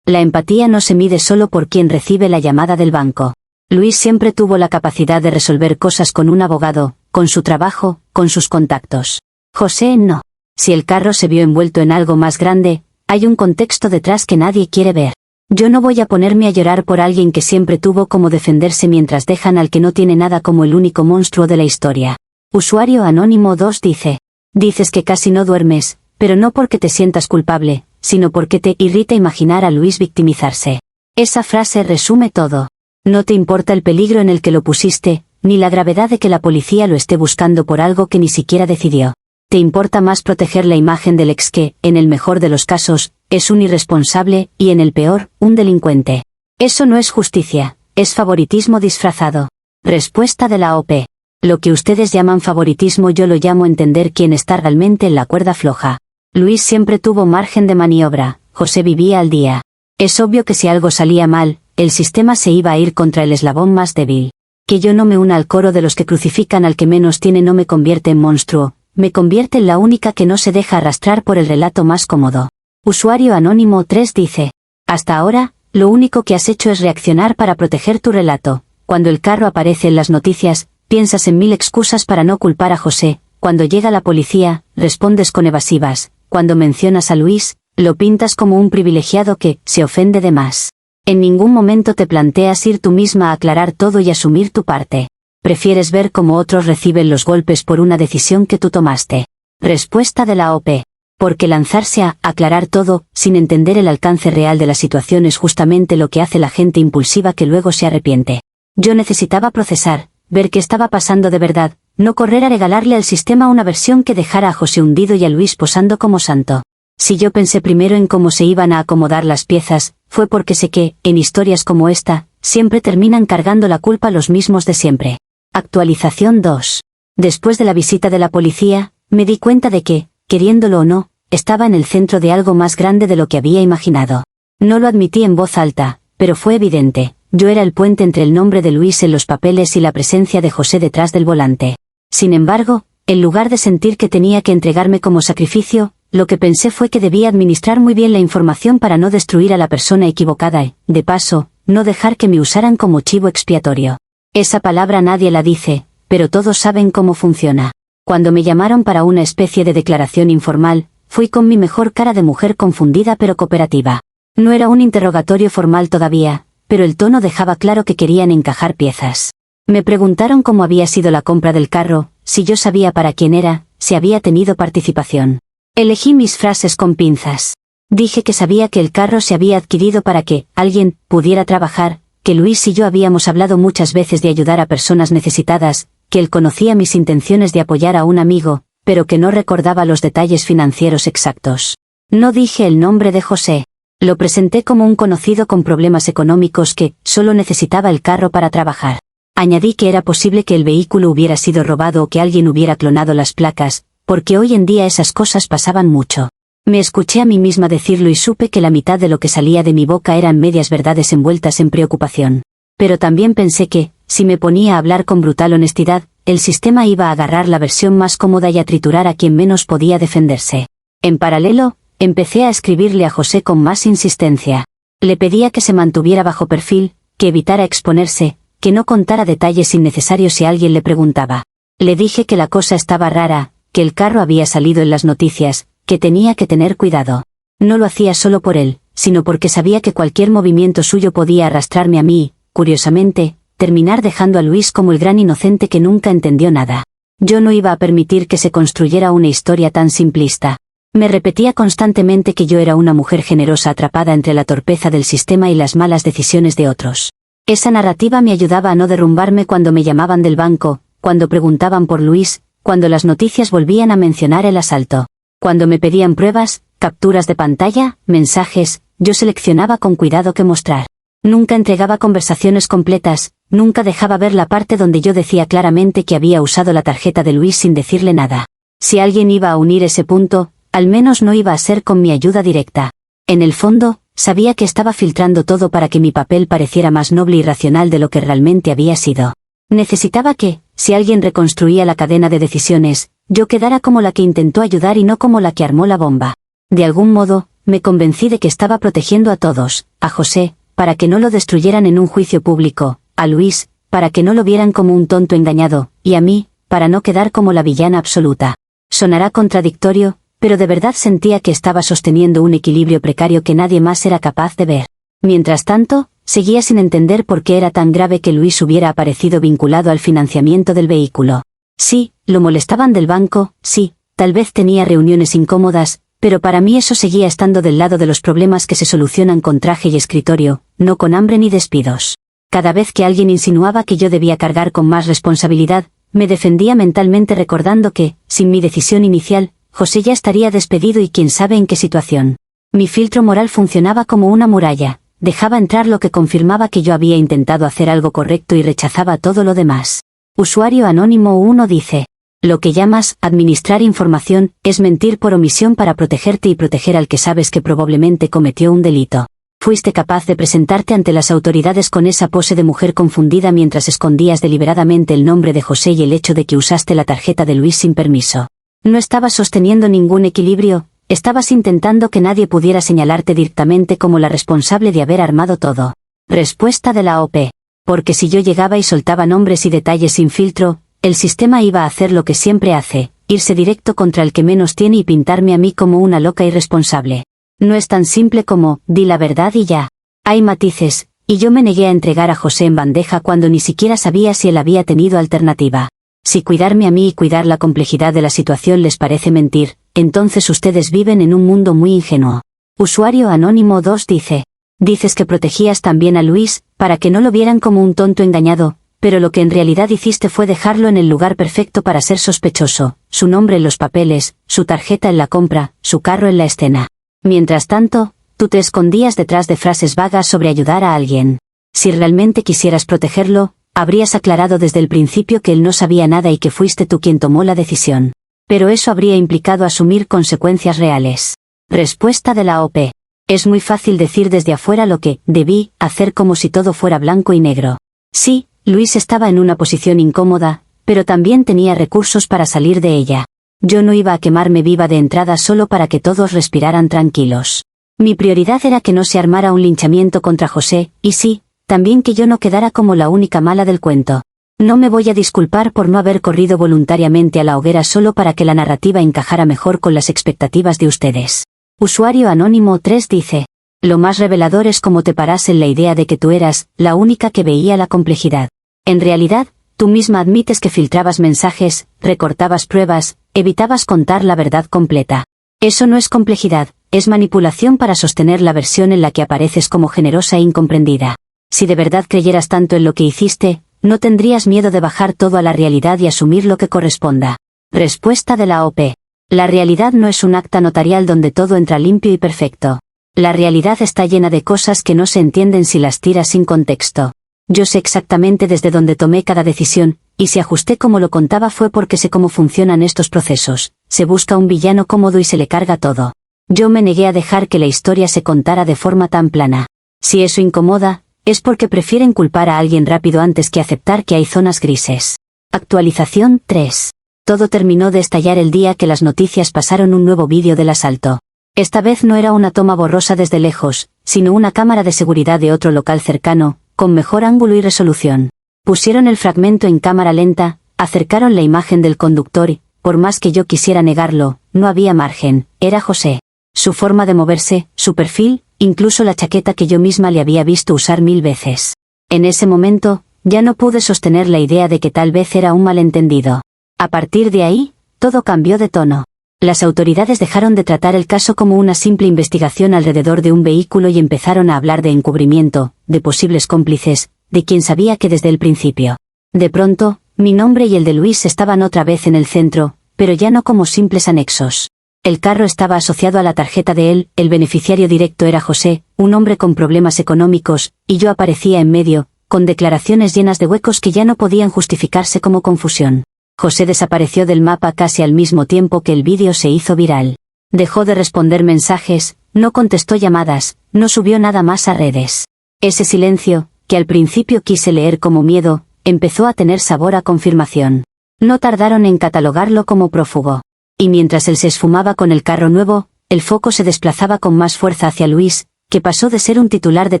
La empatía no se mide solo por quien recibe la llamada del banco. Luis siempre tuvo la capacidad de resolver cosas con un abogado, con su trabajo, con sus contactos. José no. Si el carro se vio envuelto en algo más grande, hay un contexto detrás que nadie quiere ver. Yo no voy a ponerme a llorar por alguien que siempre tuvo como defenderse mientras dejan al que no tiene nada como el único monstruo de la historia. Usuario anónimo 2 dice: dices que casi no duermes, pero no porque te sientas culpable, sino porque te irrita imaginar a Luis victimizarse. Esa frase resume todo. No te importa el peligro en el que lo pusiste, ni la gravedad de que la policía lo esté buscando por algo que ni siquiera decidió. Te importa más proteger la imagen del ex que, en el mejor de los casos, es un irresponsable, y en el peor, un delincuente. Eso no es justicia, es favoritismo disfrazado. Respuesta de la OP. Lo que ustedes llaman favoritismo yo lo llamo entender quién está realmente en la cuerda floja. Luis siempre tuvo margen de maniobra, José vivía al día. Es obvio que si algo salía mal, el sistema se iba a ir contra el eslabón más débil. Que yo no me una al coro de los que crucifican al que menos tiene no me convierte en monstruo, me convierte en la única que no se deja arrastrar por el relato más cómodo. Usuario anónimo 3 dice: hasta ahora, lo único que has hecho es reaccionar para proteger tu relato. Cuando el carro aparece en las noticias, piensas en 1000 excusas para no culpar a José. Cuando llega la policía, respondes con evasivas. Cuando mencionas a Luis, lo pintas como un privilegiado que se ofende de más. En ningún momento te planteas ir tú misma a aclarar todo y asumir tu parte. Prefieres ver cómo otros reciben los golpes por una decisión que tú tomaste. Respuesta de la OP. Porque lanzarse a aclarar todo, sin entender el alcance real de la situación es justamente lo que hace la gente impulsiva que luego se arrepiente. Yo necesitaba procesar, ver qué estaba pasando de verdad, no correr a regalarle al sistema una versión que dejara a José hundido y a Luis posando como santo. Si yo pensé primero en cómo se iban a acomodar las piezas, fue porque sé que, en historias como esta, siempre terminan cargando la culpa los mismos de siempre. Actualización 2. Después de la visita de la policía, me di cuenta de que, queriéndolo o no, estaba en el centro de algo más grande de lo que había imaginado. No lo admití en voz alta, pero fue evidente, yo era el puente entre el nombre de Luis en los papeles y la presencia de José detrás del volante. Sin embargo, en lugar de sentir que tenía que entregarme como sacrificio, lo que pensé fue que debía administrar muy bien la información para no destruir a la persona equivocada y, de paso, no dejar que me usaran como chivo expiatorio. Esa palabra nadie la dice, pero todos saben cómo funciona. Cuando me llamaron para una especie de declaración informal, fui con mi mejor cara de mujer confundida pero cooperativa. No era un interrogatorio formal todavía, pero el tono dejaba claro que querían encajar piezas. Me preguntaron cómo había sido la compra del carro, si yo sabía para quién era, si había tenido participación. Elegí mis frases con pinzas. Dije que sabía que el carro se había adquirido para que alguien pudiera trabajar, que Luis y yo habíamos hablado muchas veces de ayudar a personas necesitadas, que él conocía mis intenciones de apoyar a un amigo, pero que no recordaba los detalles financieros exactos. No dije el nombre de José. Lo presenté como un conocido con problemas económicos que solo necesitaba el carro para trabajar. Añadí que era posible que el vehículo hubiera sido robado o que alguien hubiera clonado las placas, porque hoy en día esas cosas pasaban mucho. Me escuché a mí misma decirlo y supe que la mitad de lo que salía de mi boca eran medias verdades envueltas en preocupación. Pero también pensé que, si me ponía a hablar con brutal honestidad, el sistema iba a agarrar la versión más cómoda y a triturar a quien menos podía defenderse. En paralelo, empecé a escribirle a José con más insistencia. Le pedía que se mantuviera bajo perfil, que evitara exponerse, que no contara detalles innecesarios si alguien le preguntaba. Le dije que la cosa estaba rara, que el carro había salido en las noticias, que tenía que tener cuidado. No lo hacía solo por él, sino porque sabía que cualquier movimiento suyo podía arrastrarme a mí, curiosamente, terminar dejando a Luis como el gran inocente que nunca entendió nada. Yo no iba a permitir que se construyera una historia tan simplista. Me repetía constantemente que yo era una mujer generosa atrapada entre la torpeza del sistema y las malas decisiones de otros. Esa narrativa me ayudaba a no derrumbarme cuando me llamaban del banco, cuando preguntaban por Luis, cuando las noticias volvían a mencionar el asalto. Cuando me pedían pruebas, capturas de pantalla, mensajes, yo seleccionaba con cuidado qué mostrar. Nunca entregaba conversaciones completas, nunca dejaba ver la parte donde yo decía claramente que había usado la tarjeta de Luis sin decirle nada. Si alguien iba a unir ese punto, al menos no iba a ser con mi ayuda directa. En el fondo, sabía que estaba filtrando todo para que mi papel pareciera más noble y racional de lo que realmente había sido. Necesitaba que, si alguien reconstruía la cadena de decisiones, yo quedara como la que intentó ayudar y no como la que armó la bomba. De algún modo, me convencí de que estaba protegiendo a todos, a José, para que no lo destruyeran en un juicio público, a Luis, para que no lo vieran como un tonto engañado, y a mí, para no quedar como la villana absoluta. Sonará contradictorio, pero de verdad sentía que estaba sosteniendo un equilibrio precario que nadie más era capaz de ver. Mientras tanto, seguía sin entender por qué era tan grave que Luis hubiera aparecido vinculado al financiamiento del vehículo. Sí, lo molestaban del banco, sí, tal vez tenía reuniones incómodas, pero para mí eso seguía estando del lado de los problemas que se solucionan con traje y escritorio, no con hambre ni despidos. Cada vez que alguien insinuaba que yo debía cargar con más responsabilidad, me defendía mentalmente recordando que, sin mi decisión inicial, José ya estaría despedido y quién sabe en qué situación. Mi filtro moral funcionaba como una muralla, dejaba entrar lo que confirmaba que yo había intentado hacer algo correcto y rechazaba todo lo demás. Usuario anónimo 1 dice: lo que llamas administrar información es mentir por omisión para protegerte y proteger al que sabes que probablemente cometió un delito. Fuiste capaz de presentarte ante las autoridades con esa pose de mujer confundida mientras escondías deliberadamente el nombre de José y el hecho de que usaste la tarjeta de Luis sin permiso. No estabas sosteniendo ningún equilibrio, estabas intentando que nadie pudiera señalarte directamente como la responsable de haber armado todo. Respuesta de la OP. Porque si yo llegaba y soltaba nombres y detalles sin filtro, el sistema iba a hacer lo que siempre hace, irse directo contra el que menos tiene y pintarme a mí como una loca irresponsable. No es tan simple como, di la verdad y ya. Hay matices, y yo me negué a entregar a José en bandeja cuando ni siquiera sabía si él había tenido alternativa. Si cuidarme a mí y cuidar la complejidad de la situación les parece mentir, entonces ustedes viven en un mundo muy ingenuo. Usuario anónimo 2 dice: dices que protegías también a Luis, para que no lo vieran como un tonto engañado, pero lo que en realidad hiciste fue dejarlo en el lugar perfecto para ser sospechoso, su nombre en los papeles, su tarjeta en la compra, su carro en la escena. Mientras tanto, tú te escondías detrás de frases vagas sobre ayudar a alguien. Si realmente quisieras protegerlo, habrías aclarado desde el principio que él no sabía nada y que fuiste tú quien tomó la decisión. Pero eso habría implicado asumir consecuencias reales. Respuesta de la OP. Es muy fácil decir desde afuera lo que debí hacer como si todo fuera blanco y negro. Sí, Luis estaba en una posición incómoda, pero también tenía recursos para salir de ella. Yo no iba a quemarme viva de entrada solo para que todos respiraran tranquilos. Mi prioridad era que no se armara un linchamiento contra José, y sí, también que yo no quedara como la única mala del cuento. No me voy a disculpar por no haber corrido voluntariamente a la hoguera solo para que la narrativa encajara mejor con las expectativas de ustedes. Usuario anónimo 3 dice: lo más revelador es cómo te paras en la idea de que tú eras la única que veía la complejidad. En realidad, tú misma admites que filtrabas mensajes, recortabas pruebas, evitabas contar la verdad completa. Eso no es complejidad, es manipulación para sostener la versión en la que apareces como generosa e incomprendida. Si de verdad creyeras tanto en lo que hiciste, no tendrías miedo de bajar todo a la realidad y asumir lo que corresponda. Respuesta de la OP. La realidad no es un acta notarial donde todo entra limpio y perfecto. La realidad está llena de cosas que no se entienden si las tiras sin contexto. Yo sé exactamente desde dónde tomé cada decisión, y si ajusté como lo contaba fue porque sé cómo funcionan estos procesos. Se busca un villano cómodo y se le carga todo. Yo me negué a dejar que la historia se contara de forma tan plana. Si eso incomoda, es porque prefieren culpar a alguien rápido antes que aceptar que hay zonas grises. Actualización 3. Todo terminó de estallar el día que las noticias pasaron un nuevo vídeo del asalto. Esta vez no era una toma borrosa desde lejos, sino una cámara de seguridad de otro local cercano, con mejor ángulo y resolución. Pusieron el fragmento en cámara lenta, acercaron la imagen del conductor y, por más que yo quisiera negarlo, no había margen, era José. Su forma de moverse, su perfil, incluso la chaqueta que yo misma le había visto usar 1000 veces. En ese momento, ya no pude sostener la idea de que tal vez era un malentendido. A partir de ahí, todo cambió de tono. Las autoridades dejaron de tratar el caso como una simple investigación alrededor de un vehículo y empezaron a hablar de encubrimiento, de posibles cómplices, de quien sabía que desde el principio. De pronto, mi nombre y el de Luis estaban otra vez en el centro, pero ya no como simples anexos. El carro estaba asociado a la tarjeta de él, el beneficiario directo era José, un hombre con problemas económicos, y yo aparecía en medio, con declaraciones llenas de huecos que ya no podían justificarse como confusión. José desapareció del mapa casi al mismo tiempo que el vídeo se hizo viral. Dejó de responder mensajes, no contestó llamadas, no subió nada más a redes. Ese silencio, que al principio quise leer como miedo, empezó a tener sabor a confirmación. No tardaron en catalogarlo como prófugo. Y mientras él se esfumaba con el carro nuevo, el foco se desplazaba con más fuerza hacia Luis, que pasó de ser un titular de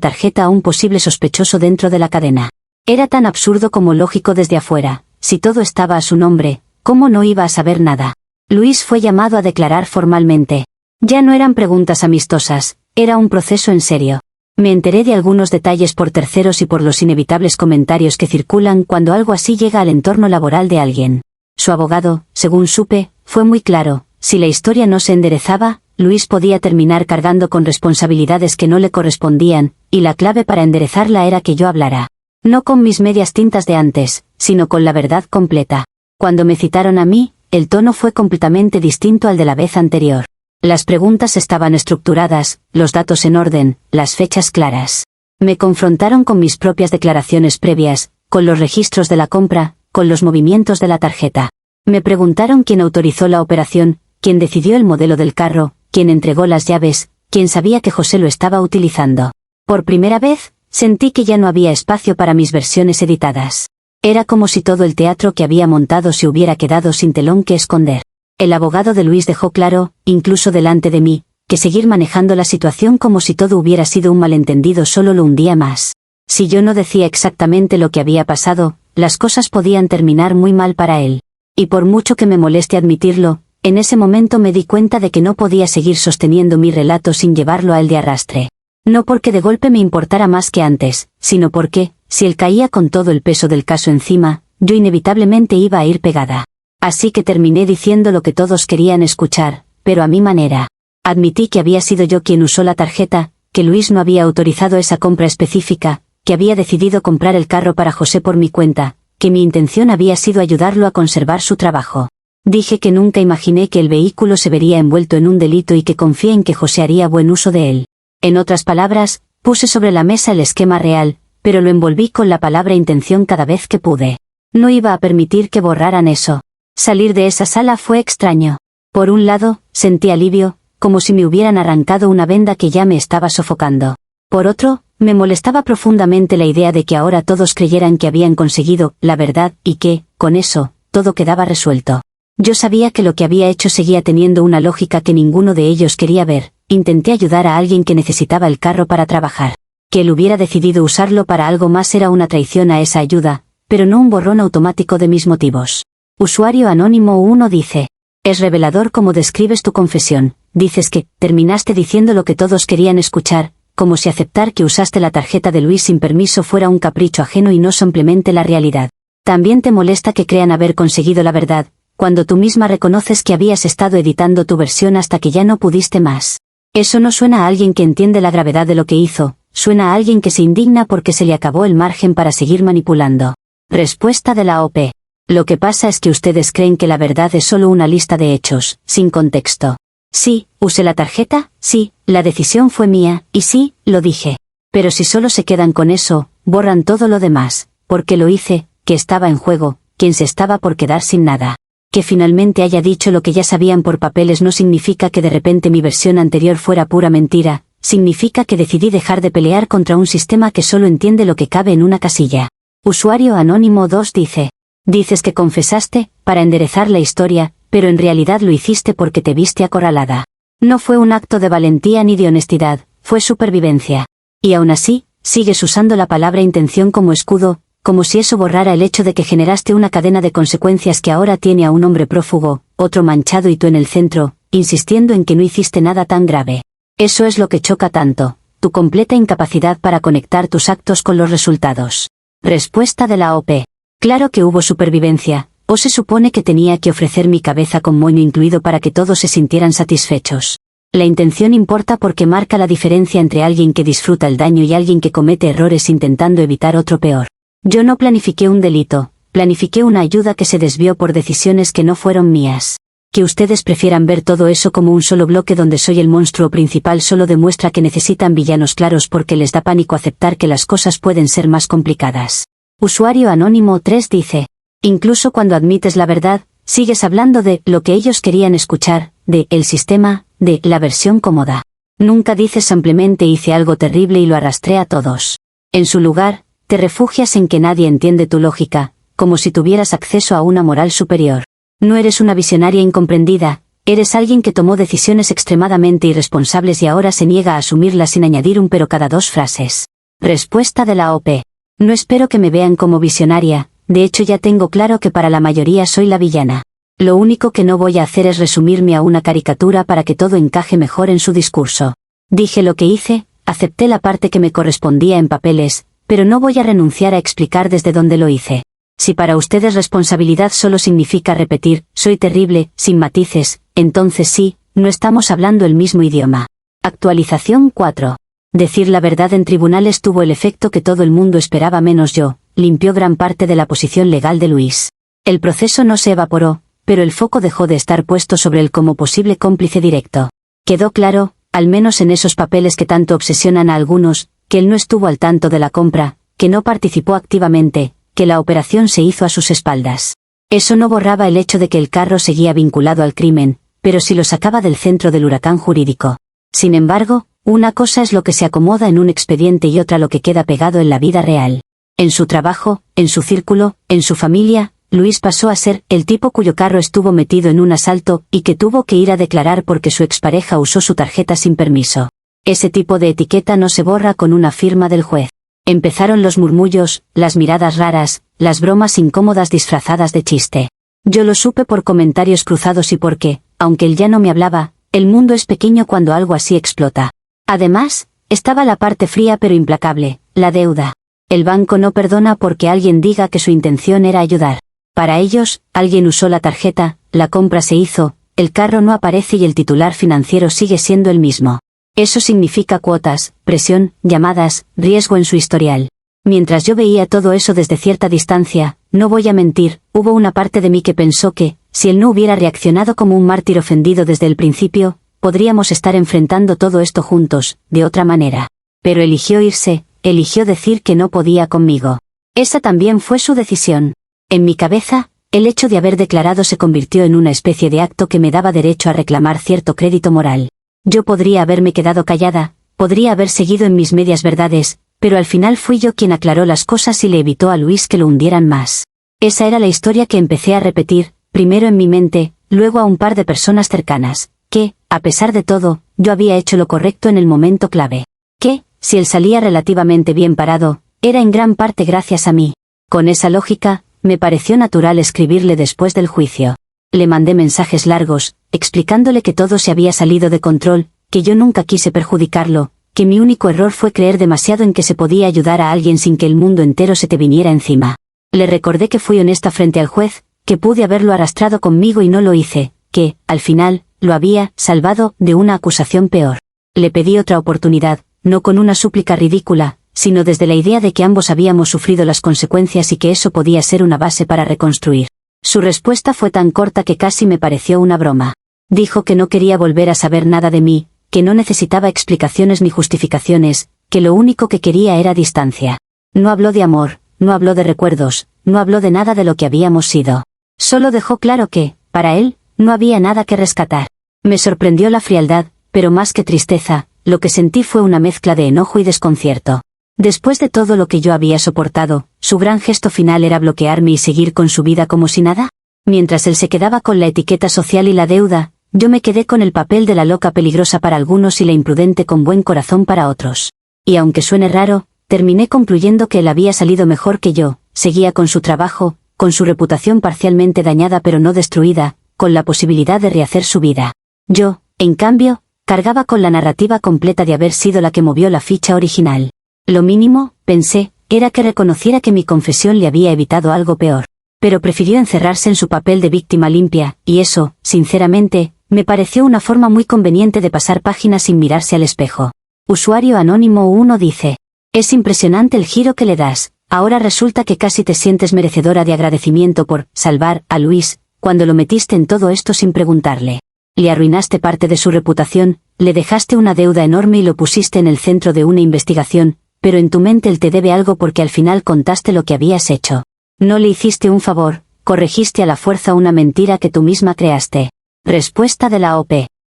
tarjeta a un posible sospechoso dentro de la cadena. Era tan absurdo como lógico desde afuera. Si todo estaba a su nombre, ¿cómo no iba a saber nada? Luis fue llamado a declarar formalmente. Ya no eran preguntas amistosas, era un proceso en serio. Me enteré de algunos detalles por terceros y por los inevitables comentarios que circulan cuando algo así llega al entorno laboral de alguien. Su abogado, según supe, fue muy claro: si la historia no se enderezaba, Luis podía terminar cargando con responsabilidades que no le correspondían, y la clave para enderezarla era que yo hablara. No con mis medias tintas de antes, sino con la verdad completa. Cuando me citaron a mí, el tono fue completamente distinto al de la vez anterior. Las preguntas estaban estructuradas, los datos en orden, las fechas claras. Me confrontaron con mis propias declaraciones previas, con los registros de la compra, con los movimientos de la tarjeta. Me preguntaron quién autorizó la operación, quién decidió el modelo del carro, quién entregó las llaves, quién sabía que José lo estaba utilizando. Por primera vez, sentí que ya no había espacio para mis versiones editadas. Era como si todo el teatro que había montado se hubiera quedado sin telón que esconder. El abogado de Luis dejó claro, incluso delante de mí, que seguir manejando la situación como si todo hubiera sido un malentendido solo lo hundía más. Si yo no decía exactamente lo que había pasado, las cosas podían terminar muy mal para él. Y por mucho que me moleste admitirlo, en ese momento me di cuenta de que no podía seguir sosteniendo mi relato sin llevarlo a él de arrastre. No porque de golpe me importara más que antes, sino porque, si él caía con todo el peso del caso encima, yo inevitablemente iba a ir pegada. Así que terminé diciendo lo que todos querían escuchar, pero a mi manera. Admití que había sido yo quien usó la tarjeta, que Luis no había autorizado esa compra específica, que había decidido comprar el carro para José por mi cuenta, que mi intención había sido ayudarlo a conservar su trabajo. Dije que nunca imaginé que el vehículo se vería envuelto en un delito y que confié en que José haría buen uso de él. En otras palabras, puse sobre la mesa el esquema real, pero lo envolví con la palabra intención cada vez que pude. No iba a permitir que borraran eso. Salir de esa sala fue extraño. Por un lado, sentí alivio, como si me hubieran arrancado una venda que ya me estaba sofocando. Por otro, me molestaba profundamente la idea de que ahora todos creyeran que habían conseguido la verdad y que, con eso, todo quedaba resuelto. Yo sabía que lo que había hecho seguía teniendo una lógica que ninguno de ellos quería ver. Intenté ayudar a alguien que necesitaba el carro para trabajar. Que él hubiera decidido usarlo para algo más era una traición a esa ayuda, pero no un borrón automático de mis motivos. Usuario Anónimo 1 dice: es revelador cómo describes tu confesión. Dices que terminaste diciendo lo que todos querían escuchar, como si aceptar que usaste la tarjeta de Luis sin permiso fuera un capricho ajeno y no simplemente la realidad. También te molesta que crean haber conseguido la verdad, cuando tú misma reconoces que habías estado editando tu versión hasta que ya no pudiste más. Eso no suena a alguien que entiende la gravedad de lo que hizo, suena a alguien que se indigna porque se le acabó el margen para seguir manipulando. Respuesta de la OP. Lo que pasa es que ustedes creen que la verdad es solo una lista de hechos, sin contexto. Sí, usé la tarjeta, sí, la decisión fue mía, y sí, lo dije. Pero si solo se quedan con eso, borran todo lo demás, porque lo hice, que estaba en juego, quien se estaba por quedar sin nada. Que finalmente haya dicho lo que ya sabían por papeles no significa que de repente mi versión anterior fuera pura mentira, significa que decidí dejar de pelear contra un sistema que solo entiende lo que cabe en una casilla. Usuario Anónimo 2 dice: dices que confesaste, para enderezar la historia, pero en realidad lo hiciste porque te viste acorralada. No fue un acto de valentía ni de honestidad, fue supervivencia. Y aún así, sigues usando la palabra intención como escudo, como si eso borrara el hecho de que generaste una cadena de consecuencias que ahora tiene a un hombre prófugo, otro manchado y tú en el centro, insistiendo en que no hiciste nada tan grave. Eso es lo que choca tanto, tu completa incapacidad para conectar tus actos con los resultados. Respuesta de la OP. Claro que hubo supervivencia, o se supone que tenía que ofrecer mi cabeza con moño incluido para que todos se sintieran satisfechos. La intención importa porque marca la diferencia entre alguien que disfruta el daño y alguien que comete errores intentando evitar otro peor. Yo no planifiqué un delito, planifiqué una ayuda que se desvió por decisiones que no fueron mías. Que ustedes prefieran ver todo eso como un solo bloque donde soy el monstruo principal solo demuestra que necesitan villanos claros porque les da pánico aceptar que las cosas pueden ser más complicadas. Usuario Anónimo 3 dice: incluso cuando admites la verdad, sigues hablando de lo que ellos querían escuchar, de el sistema, de la versión cómoda. Nunca dices simplemente hice algo terrible y lo arrastré a todos. En su lugar, te refugias en que nadie entiende tu lógica, como si tuvieras acceso a una moral superior. No eres una visionaria incomprendida, eres alguien que tomó decisiones extremadamente irresponsables y ahora se niega a asumirlas sin añadir un pero cada dos frases. Respuesta de la OP. No espero que me vean como visionaria, de hecho ya tengo claro que para la mayoría soy la villana. Lo único que no voy a hacer es resumirme a una caricatura para que todo encaje mejor en su discurso. Dije lo que hice, acepté la parte que me correspondía en papeles, pero no voy a renunciar a explicar desde dónde lo hice. Si para ustedes responsabilidad solo significa repetir, soy terrible, sin matices, entonces sí, no estamos hablando el mismo idioma. Actualización 4. Decir la verdad en tribunales tuvo el efecto que todo el mundo esperaba menos yo, limpió gran parte de la posición legal de Luis. El proceso no se evaporó, pero el foco dejó de estar puesto sobre él como posible cómplice directo. Quedó claro, al menos en esos papeles que tanto obsesionan a algunos, que él no estuvo al tanto de la compra, que no participó activamente, que la operación se hizo a sus espaldas. Eso no borraba el hecho de que el carro seguía vinculado al crimen, pero sí lo sacaba del centro del huracán jurídico. Sin embargo, una cosa es lo que se acomoda en un expediente y otra lo que queda pegado en la vida real. En su trabajo, en su círculo, en su familia, Luis pasó a ser el tipo cuyo carro estuvo metido en un asalto y que tuvo que ir a declarar porque su expareja usó su tarjeta sin permiso. Ese tipo de etiqueta no se borra con una firma del juez. Empezaron los murmullos, las miradas raras, las bromas incómodas disfrazadas de chiste. Yo lo supe por comentarios cruzados y porque, aunque él ya no me hablaba, el mundo es pequeño cuando algo así explota. Además, Estaba la parte fría pero implacable, la deuda. El banco no perdona porque alguien diga que su intención era ayudar. Para ellos, alguien usó la tarjeta, la compra se hizo, el carro no aparece y el titular financiero sigue siendo el mismo. Eso significa cuotas, presión, llamadas, riesgo en su historial. Mientras yo veía todo eso desde cierta distancia, no voy a mentir, hubo una parte de mí que pensó que, si él no hubiera reaccionado como un mártir ofendido desde el principio, podríamos estar enfrentando todo esto juntos, de otra manera. Pero eligió irse, eligió decir que no podía conmigo. Esa también fue su decisión. En mi cabeza, el hecho de haber declarado se convirtió en una especie de acto que me daba derecho a reclamar cierto crédito moral. Yo podría haberme quedado callada, podría haber seguido en mis medias verdades, pero al final fui yo quien aclaró las cosas y le evitó a Luis que lo hundieran más. Esa era la historia que empecé a repetir, primero en mi mente, luego a un par de personas cercanas, que, a pesar de todo, yo había hecho lo correcto en el momento clave. Que, si él salía relativamente bien parado, era en gran parte gracias a mí. Con esa lógica, me pareció natural escribirle después del juicio. Le mandé mensajes largos, explicándole que todo se había salido de control, que yo nunca quise perjudicarlo, que mi único error fue creer demasiado en que se podía ayudar a alguien sin que el mundo entero se te viniera encima. Le recordé que fui honesta frente al juez, que pude haberlo arrastrado conmigo y no lo hice, que, al final, lo había salvado de una acusación peor. Le pedí otra oportunidad, no con una súplica ridícula, sino desde la idea de que ambos habíamos sufrido las consecuencias y que eso podía ser una base para reconstruir. Su respuesta fue tan corta que casi me pareció una broma. Dijo que no quería volver a saber nada de mí, que no necesitaba explicaciones ni justificaciones, que lo único que quería era distancia. No habló de amor, no habló de recuerdos, no habló de nada de lo que habíamos sido. Solo dejó claro que, para él, no había nada que rescatar. Me sorprendió la frialdad, pero más que tristeza, lo que sentí fue una mezcla de enojo y desconcierto. Después de todo lo que yo había soportado, ¿su gran gesto final era bloquearme y seguir con su vida como si nada? Mientras él se quedaba con la etiqueta social y la deuda, yo me quedé con el papel de la loca peligrosa para algunos y la imprudente con buen corazón para otros. Y aunque suene raro, terminé concluyendo que él había salido mejor que yo, seguía con su trabajo, con su reputación parcialmente dañada pero no destruida, con la posibilidad de rehacer su vida. Yo, en cambio, cargaba con la narrativa completa de haber sido la que movió la ficha original. Lo mínimo, pensé, era que reconociera que mi confesión le había evitado algo peor. Pero prefirió encerrarse en su papel de víctima limpia, y eso, sinceramente, me pareció una forma muy conveniente de pasar páginas sin mirarse al espejo. Usuario Anónimo 1 dice: es impresionante el giro que le das, ahora resulta que casi te sientes merecedora de agradecimiento por salvar a Luis, cuando lo metiste en todo esto sin preguntarle. Le arruinaste parte de su reputación, le dejaste una deuda enorme y lo pusiste en el centro de una investigación, pero en tu mente él te debe algo porque al final contaste lo que habías hecho. No le hiciste un favor, corregiste a la fuerza una mentira que tú misma creaste. Respuesta de la OP.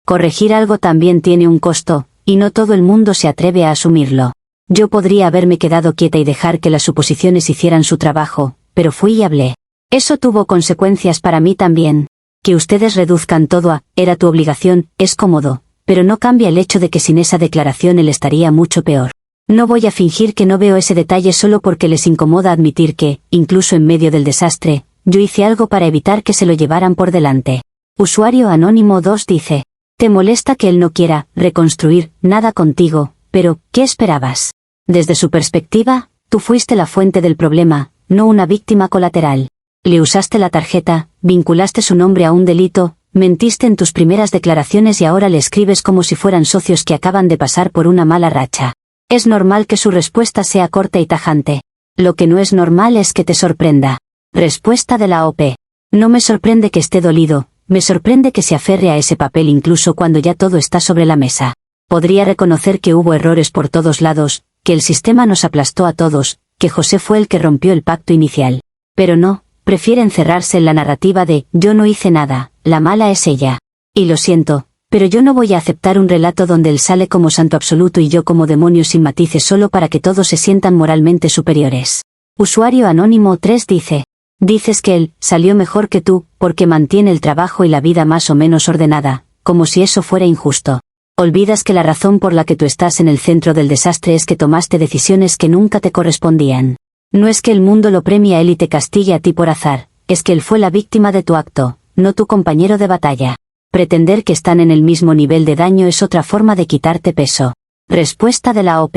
Corregir algo también tiene un costo, y no todo el mundo se atreve a asumirlo. Yo podría haberme quedado quieta y dejar que las suposiciones hicieran su trabajo, pero fui y hablé. Eso tuvo consecuencias para mí también. Que ustedes reduzcan todo a «era tu obligación» es cómodo, pero no cambia el hecho de que sin esa declaración él estaría mucho peor. No voy a fingir que no veo ese detalle solo porque les incomoda admitir que, incluso en medio del desastre, yo hice algo para evitar que se lo llevaran por delante. Usuario Anónimo 2 dice: te molesta que él no quiera reconstruir nada contigo, pero ¿qué esperabas? Desde su perspectiva, tú fuiste la fuente del problema, no una víctima colateral. Le usaste la tarjeta, vinculaste su nombre a un delito, mentiste en tus primeras declaraciones y ahora le escribes como si fueran socios que acaban de pasar por una mala racha. Es normal que su respuesta sea corta y tajante. Lo que no es normal es que te sorprenda. Respuesta de la OP. No me sorprende que esté dolido, me sorprende que se aferre a ese papel incluso cuando ya todo está sobre la mesa. Podría reconocer que hubo errores por todos lados, que el sistema nos aplastó a todos, que José fue el que rompió el pacto inicial. Pero no, prefiere encerrarse en la narrativa de «yo no hice nada, la mala es ella». Y lo siento, pero yo no voy a aceptar un relato donde él sale como santo absoluto y yo como demonio sin matices solo para que todos se sientan moralmente superiores. Usuario Anónimo 3 dice: dices que él salió mejor que tú, porque mantiene el trabajo y la vida más o menos ordenada, como si eso fuera injusto. Olvidas que la razón por la que tú estás en el centro del desastre es que tomaste decisiones que nunca te correspondían. No es que el mundo lo premie a él y te castigue a ti por azar, es que él fue la víctima de tu acto, no tu compañero de batalla. Pretender que están en el mismo nivel de daño es otra forma de quitarte peso. Respuesta de la OP.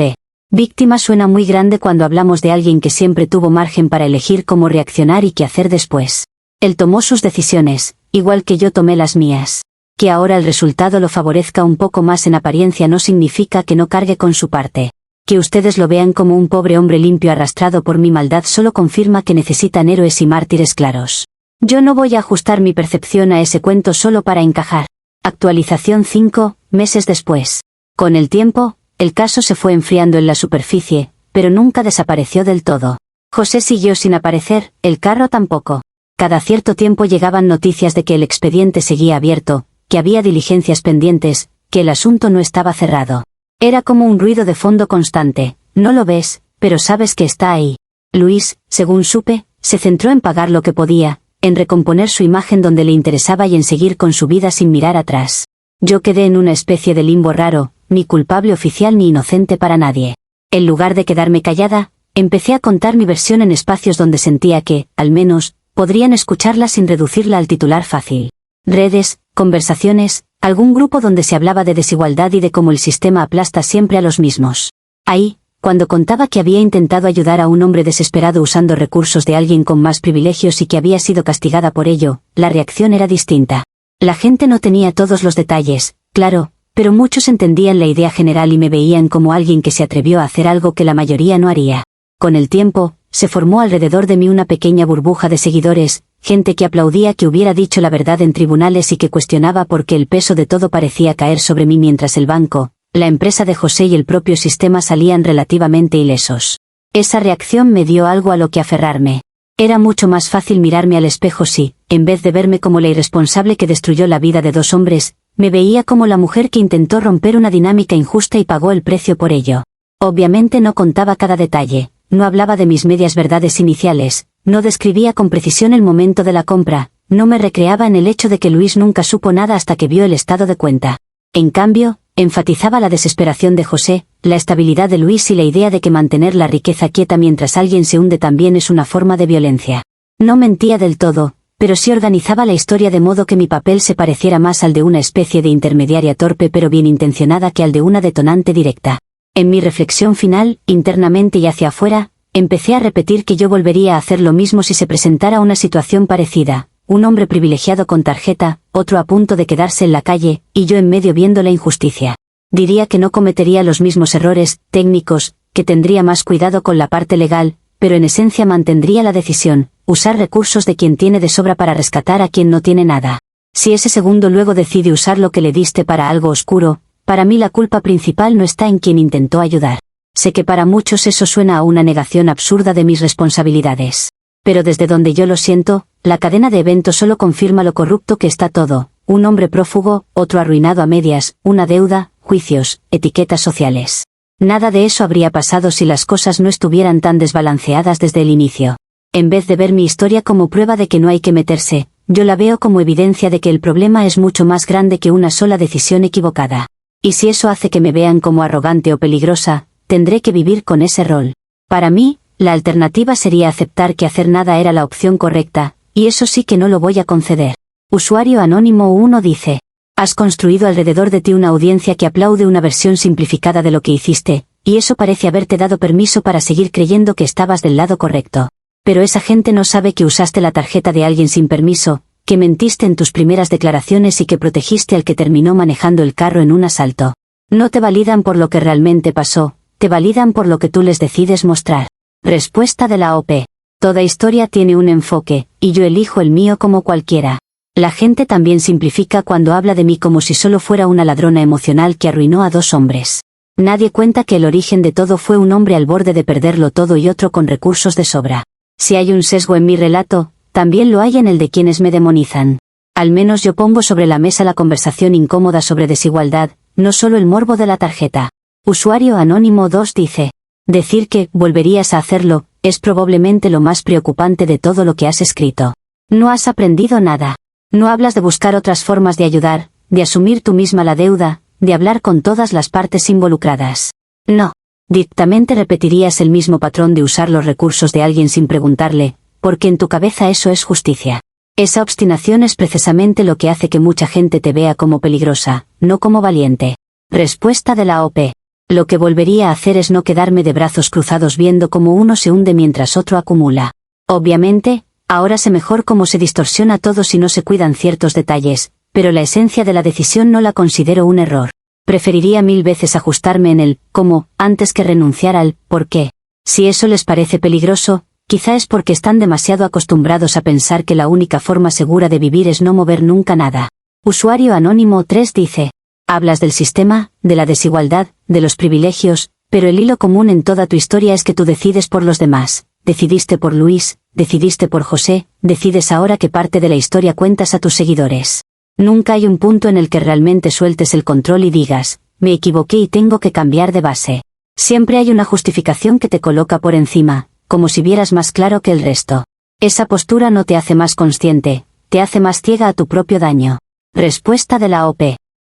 Víctima suena muy grande cuando hablamos de alguien que siempre tuvo margen para elegir cómo reaccionar y qué hacer después. Él tomó sus decisiones, igual que yo tomé las mías. Que ahora el resultado lo favorezca un poco más en apariencia no significa que no cargue con su parte. Que ustedes lo vean como un pobre hombre limpio arrastrado por mi maldad solo confirma que necesitan héroes y mártires claros. Yo no voy a ajustar mi percepción a ese cuento solo para encajar. Actualización 5 meses después. Con el tiempo, el caso se fue enfriando en la superficie, pero nunca desapareció del todo. José siguió sin aparecer, el carro tampoco. Cada cierto tiempo llegaban noticias de que el expediente seguía abierto, que había diligencias pendientes, que el asunto no estaba cerrado. Era como un ruido de fondo constante, no lo ves, pero sabes que está ahí. Luis, según supe, se centró en pagar lo que podía, en recomponer su imagen donde le interesaba y en seguir con su vida sin mirar atrás. Yo quedé en una especie de limbo raro, ni culpable oficial ni inocente para nadie. En lugar de quedarme callada, empecé a contar mi versión en espacios donde sentía que, al menos, podrían escucharla sin reducirla al titular fácil. Redes, conversaciones, algún grupo donde se hablaba de desigualdad y de cómo el sistema aplasta siempre a los mismos. Ahí, cuando contaba que había intentado ayudar a un hombre desesperado usando recursos de alguien con más privilegios y que había sido castigada por ello, la reacción era distinta. La gente no tenía todos los detalles, claro, pero muchos entendían la idea general y me veían como alguien que se atrevió a hacer algo que la mayoría no haría. Con el tiempo, se formó alrededor de mí una pequeña burbuja de seguidores, gente que aplaudía que hubiera dicho la verdad en tribunales y que cuestionaba por qué el peso de todo parecía caer sobre mí mientras el banco, la empresa de José y el propio sistema salían relativamente ilesos. Esa reacción me dio algo a lo que aferrarme. Era mucho más fácil mirarme al espejo si, en vez de verme como la irresponsable que destruyó la vida de dos hombres, me veía como la mujer que intentó romper una dinámica injusta y pagó el precio por ello. Obviamente no contaba cada detalle, no hablaba de mis medias verdades iniciales, no describía con precisión el momento de la compra, no me recreaba en el hecho de que Luis nunca supo nada hasta que vio el estado de cuenta. En cambio, enfatizaba la desesperación de José, la estabilidad de Luis y la idea de que mantener la riqueza quieta mientras alguien se hunde también es una forma de violencia. No mentía del todo, pero sí organizaba la historia de modo que mi papel se pareciera más al de una especie de intermediaria torpe pero bien intencionada que al de una detonante directa. En mi reflexión final, internamente y hacia afuera, empecé a repetir que yo volvería a hacer lo mismo si se presentara una situación parecida, un hombre privilegiado con tarjeta, otro a punto de quedarse en la calle, y yo en medio viendo la injusticia. Diría que no cometería los mismos errores técnicos, que tendría más cuidado con la parte legal, pero en esencia mantendría la decisión, usar recursos de quien tiene de sobra para rescatar a quien no tiene nada. Si ese segundo luego decide usar lo que le diste para algo oscuro, para mí la culpa principal no está en quien intentó ayudar. Sé que para muchos eso suena a una negación absurda de mis responsabilidades. Pero desde donde yo lo siento, la cadena de eventos solo confirma lo corrupto que está todo, un hombre prófugo, otro arruinado a medias, una deuda, juicios, etiquetas sociales. Nada de eso habría pasado si las cosas no estuvieran tan desbalanceadas desde el inicio. En vez de ver mi historia como prueba de que no hay que meterse, yo la veo como evidencia de que el problema es mucho más grande que una sola decisión equivocada. Y si eso hace que me vean como arrogante o peligrosa, tendré que vivir con ese rol. Para mí, la alternativa sería aceptar que hacer nada era la opción correcta, y eso sí que no lo voy a conceder. Usuario Anónimo 1 dice: has construido alrededor de ti una audiencia que aplaude una versión simplificada de lo que hiciste, y eso parece haberte dado permiso para seguir creyendo que estabas del lado correcto. Pero esa gente no sabe que usaste la tarjeta de alguien sin permiso, que mentiste en tus primeras declaraciones y que protegiste al que terminó manejando el carro en un asalto. No te validan por lo que realmente pasó, te validan por lo que tú les decides mostrar. Respuesta de la OP. Toda historia tiene un enfoque, y yo elijo el mío como cualquiera. La gente también simplifica cuando habla de mí como si solo fuera una ladrona emocional que arruinó a dos hombres. Nadie cuenta que el origen de todo fue un hombre al borde de perderlo todo y otro con recursos de sobra. Si hay un sesgo en mi relato, también lo hay en el de quienes me demonizan. Al menos yo pongo sobre la mesa la conversación incómoda sobre desigualdad, no solo el morbo de la tarjeta. Usuario Anónimo 2 dice: decir que volverías a hacerlo es probablemente lo más preocupante de todo lo que has escrito. No has aprendido nada. No hablas de buscar otras formas de ayudar, de asumir tú misma la deuda, de hablar con todas las partes involucradas. No. Directamente repetirías el mismo patrón de usar los recursos de alguien sin preguntarle, porque en tu cabeza eso es justicia. Esa obstinación es precisamente lo que hace que mucha gente te vea como peligrosa, no como valiente. Respuesta de la OP. Lo que volvería a hacer es no quedarme de brazos cruzados viendo cómo uno se hunde mientras otro acumula. Obviamente, ahora sé mejor cómo se distorsiona todo si no se cuidan ciertos detalles, pero la esencia de la decisión no la considero un error. Preferiría 1000 veces ajustarme en el cómo antes que renunciar al por qué. Si eso les parece peligroso, quizá es porque están demasiado acostumbrados a pensar que la única forma segura de vivir es no mover nunca nada. Usuario Anónimo 3 dice: hablas del sistema, de la desigualdad, de los privilegios, pero el hilo común en toda tu historia es que tú decides por los demás. Decidiste por Luis, decidiste por José, decides ahora qué parte de la historia cuentas a tus seguidores. Nunca hay un punto en el que realmente sueltes el control y digas, me equivoqué y tengo que cambiar de base. Siempre hay una justificación que te coloca por encima, como si vieras más claro que el resto. Esa postura no te hace más consciente, te hace más ciega a tu propio daño. Respuesta de la OP.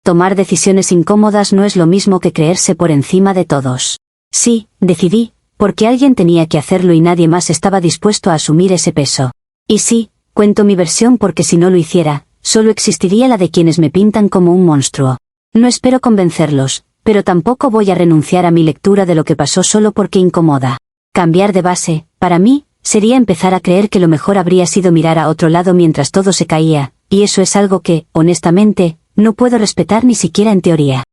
Tomar decisiones incómodas no es lo mismo que creerse por encima de todos. Sí, decidí, porque alguien tenía que hacerlo y nadie más estaba dispuesto a asumir ese peso. Y sí, cuento mi versión porque si no lo hiciera, solo existiría la de quienes me pintan como un monstruo. No espero convencerlos, pero tampoco voy a renunciar a mi lectura de lo que pasó solo porque incomoda. Cambiar de base, para mí, sería empezar a creer que lo mejor habría sido mirar a otro lado mientras todo se caía, y eso es algo que, honestamente, no puedo respetar ni siquiera en teoría.